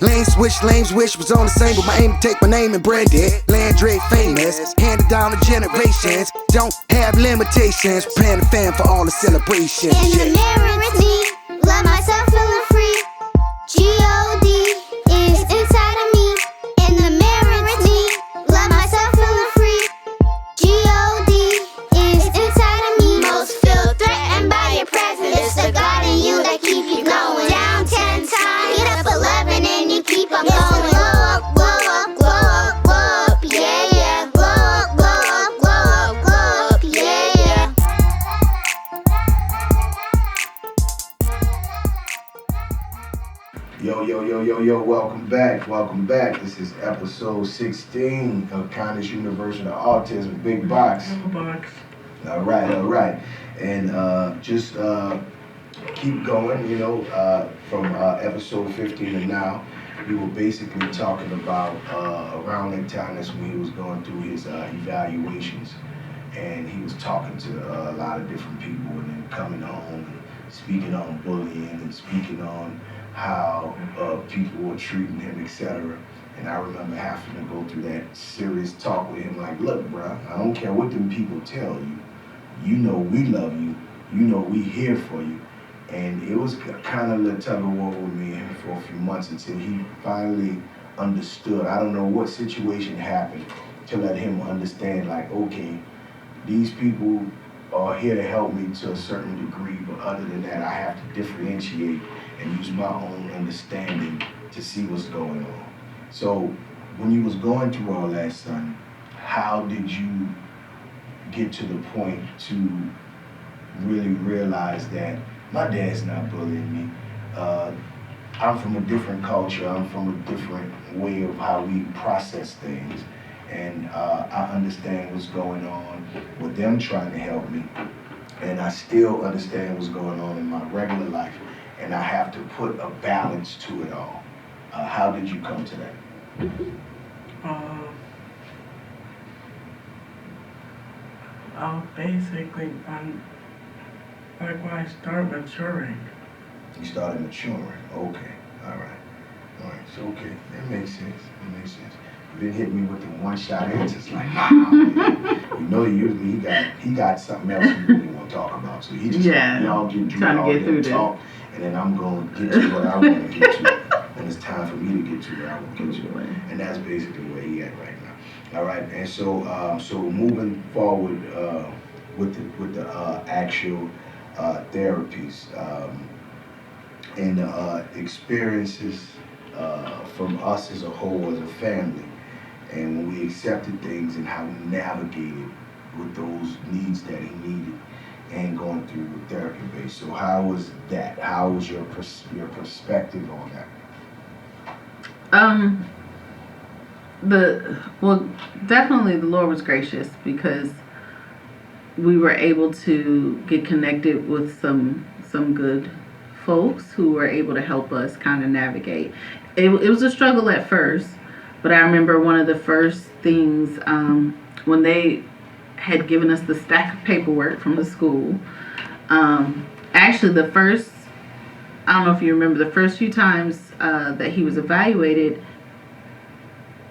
Lane switch, lanes wish was on the same, but my aim to take my name and brand it. Landry famous, handed down to generations. Don't have limitations. Preparing the fan for all the celebrations. In the mirror with me, love myself, feeling free. G-O-D is inside of me. In the mirror with me, love myself, feeling free. G-O-D is inside of me. Most feel threatened by your presence. It's the God in you that keep you going. Down 10 times, get up 11 and you keep on going. Glow up, glow up, glow up, glow up, yeah, yeah. Glow up, glow up, glow up, glow up, yeah, yeah. Yo, welcome back. This is episode 16 of Kindness University of Autism, Big Boxx. Lil Boxx. All right. And just keep going, from episode 15 to now. We were basically talking about around that time, that's when he was going through his evaluations. And he was talking to a lot of different people and then coming home and speaking on bullying and speaking on how people were treating him, etc. And I remember having to go through that serious talk with him, like, look, bro, I don't care what them people tell you. You know we love you. You know we here for you. And it was kind of a tug of war with me for a few months until he finally understood. I don't know what situation happened to let him understand, like, okay, these people are here to help me to a certain degree, but other than that, I have to differentiate and use my own understanding to see what's going on. So when you was going through all that, son, how did you get to the point to really realize that my dad's not bullying me? I'm from a different culture. I'm from a different way of how we process things. And I understand what's going on with them trying to help me. And I still understand what's going on in my regular life. And I have to put a balance to it all. How did you come to that? Basically, like when I start maturing. You started maturing. Okay. All right. So, okay. That makes sense. You didn't hit me with the one-shot answers like, usually he got something else he really want to talk about. So he just y'all get through talk, and then I'm going to get to what I want to get to. When it's time for me to get to where I want to get to. And that's basically where he at right now. All right. And so so moving forward with the actual therapies and experiences from us as a whole, as a family, and when we accepted things and how we navigated with those needs that he needed and going through the therapy base. So how was that? How was your perspective on that? Definitely the Lord was gracious because we were able to get connected with some good folks who were able to help us kind of navigate. It was a struggle at first, but I remember one of the first things when they had given us the stack of paperwork from the school. Actually, I don't know if you remember, the first few times that he was evaluated,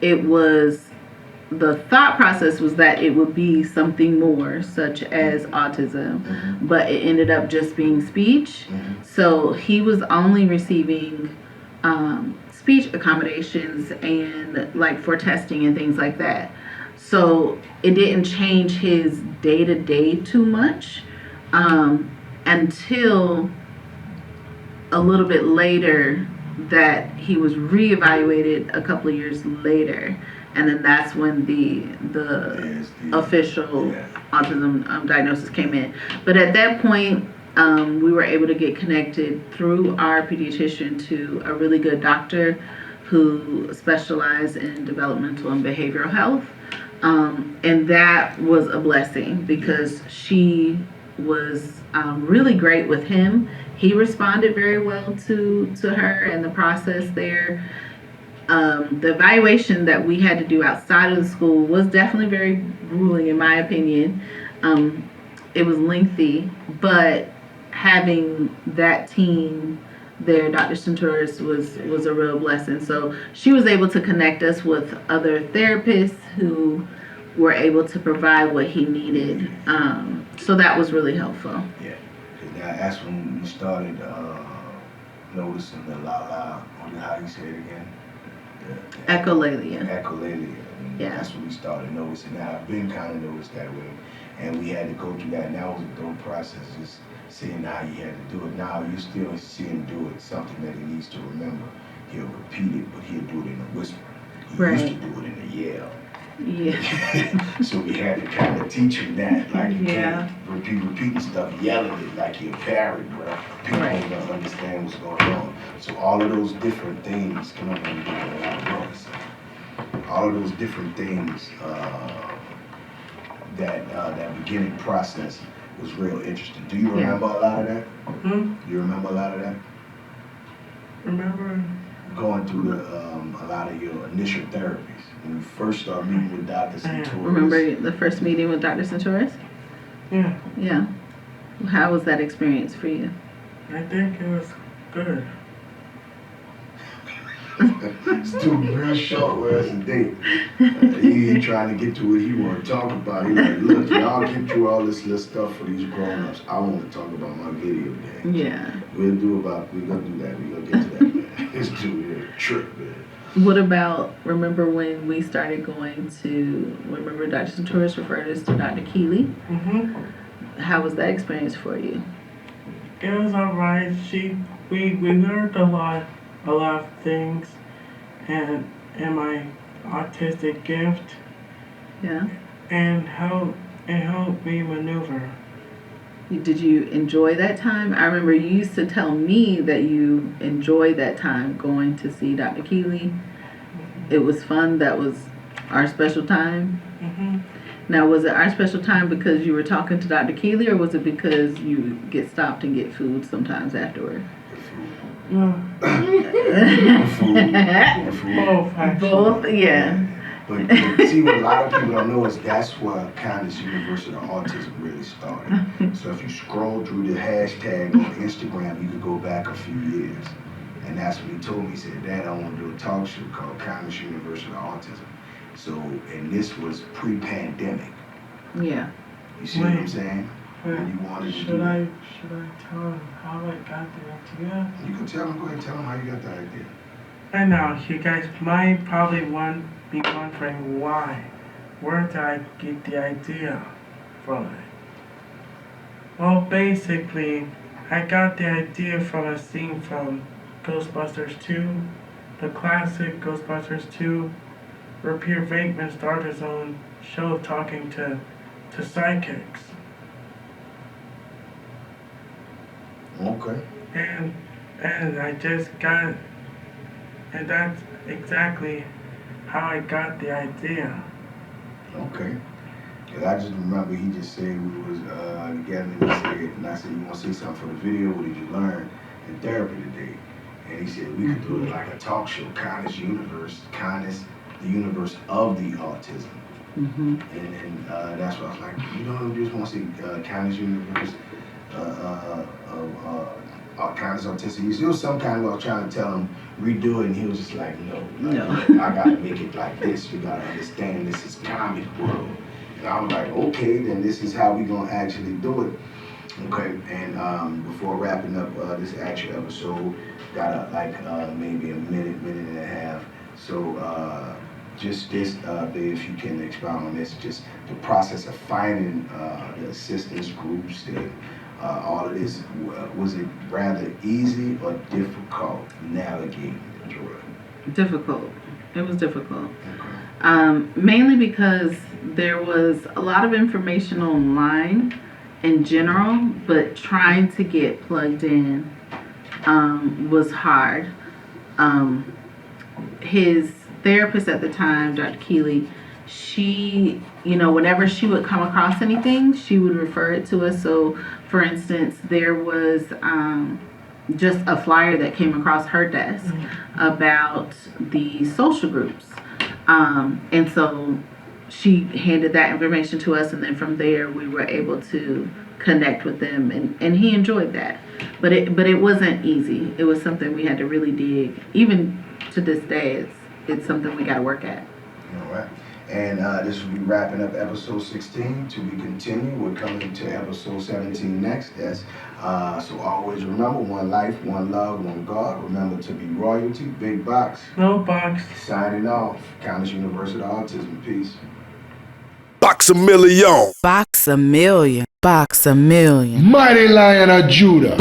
the thought process was that it would be something more, such as autism, but it ended up just being speech. So he was only receiving speech accommodations and like for testing and things like that. So it didn't change his day-to-day too much until a little bit later that he was reevaluated a couple of years later. And then that's when the official autism diagnosis came in. But at that point, we were able to get connected through our pediatrician to a really good doctor who specialized in developmental and behavioral health. And that was a blessing because she was really great with him. He responded very well to her and the process there. The evaluation that we had to do outside of the school was definitely very grueling, in my opinion. It was lengthy, but having that team there, Dr. Centauris was a real blessing. So she was able to connect us with other therapists who were able to provide what he needed. So that was really helpful. Yeah, because that's when we started noticing the how you say it again? Echolalia. Echolalia. Yeah. That's when we started noticing that. I've been kind of noticed that way. And we had to go through that. And that was a dope process, just seeing how he had to do it. Now you still see him do it, something that he needs to remember. He'll repeat it, but he'll do it in a whisper. He used to do it in a yell. Yeah. So we had to kind of teach him that. Like, you Yeah. can't repeating stuff, yelling it like you're parrot, bro. People don't understand what's going on. So all of those different things, come on, man, do a lot of noise. All of those different things, that beginning process was real interesting. Do you remember a lot of that? You remember a lot of that? Remember? Going through a lot of your initial therapies when you first started meeting with Dr. Centauris. Remember the first meeting with Dr. Centauris? Yeah. Yeah. How was that experience for you? I think it was good. It's too real short words a day. He ain't trying to get to what he want to talk about. He like, look, y'all get through all this little stuff for these grown-ups. I want to talk about my video game. Yeah. We're gonna do that, we're gonna get to that, man. It's too trip, man. What about, remember when we started going to, remember Dr. Centauris referred us to Dr. Keeley? How was that experience for you? It was alright. We learned a lot of things, and my autistic gift, Yeah. and it helped me maneuver. Did you enjoy that time? I remember you used to tell me that you enjoyed that time going to see Dr. Keeley. It was fun. That was our special time. Now, was it our special time because you were talking to Dr. Keeley, or was it because you get stopped and get food sometimes afterward? Both, yeah. But see, what a lot of people don't know is that's where Kindness University of Autism really started. So if you scroll through the hashtag on Instagram, you could go back a few years. And that's what he told me. He said, Dad, I want to do a talk show called Kindness University of Autism. So, and this was pre-pandemic. Yeah. You see what I'm saying? When you wanted to do it. Should I tell him how I got the idea? You can tell him, go ahead and tell him how you got the idea. I know, you guys might probably be wondering why. Where did I get the idea from it? Well, basically, I got the idea from a scene from Ghostbusters 2, the classic Ghostbusters 2, where Peter Venkman started his own show talking to psychics. Okay. And I just got, and that's exactly how I got the idea. Okay. Cause I just remember he just said we was together and he said, and I said, you want to say something for the video? What did you learn in therapy today? And he said we could do it like a talk show, Kindness Universe, Kindness, the universe of the autism. And that's what I was like, you know, you just want to see Kindness Universe, Kindness Autism. It was some kind of, I was trying to tell him, redo it, and he was just like, no. I got to make it like this. You got to understand this is comic world. And I was like, okay, then this is how we going to actually do it. Okay, and before wrapping up this actual episode, got maybe a minute and a half. So just this, Dave, if you can expound on this, just the process of finding the assistance groups and all of this, was it rather easy or difficult navigating the drug? Difficult. It was difficult. Okay. Mainly because there was a lot of information online in general, but trying to get plugged in was hard. His therapist at the time, Dr. Keeley, she, whenever she would come across anything, she would refer it to us. So, for instance, there was just a flyer that came across her desk about the social groups. And so she handed that information to us, and then from there we were able to connect with them, and he enjoyed that. But it wasn't easy. It was something we had to really dig. Even to this day, it's something we got to work at. All right. And this will be wrapping up episode 16. To be continued, we're coming to episode 17 next. So always remember, one life, one love, one God. Remember to be royalty. Big Boxx Lil Boxx. signing off. Countess University Autism. Peace. Boxx-A-Million. Boxx-A-Million. Boxx-A-Million. Mighty Lion of Judah.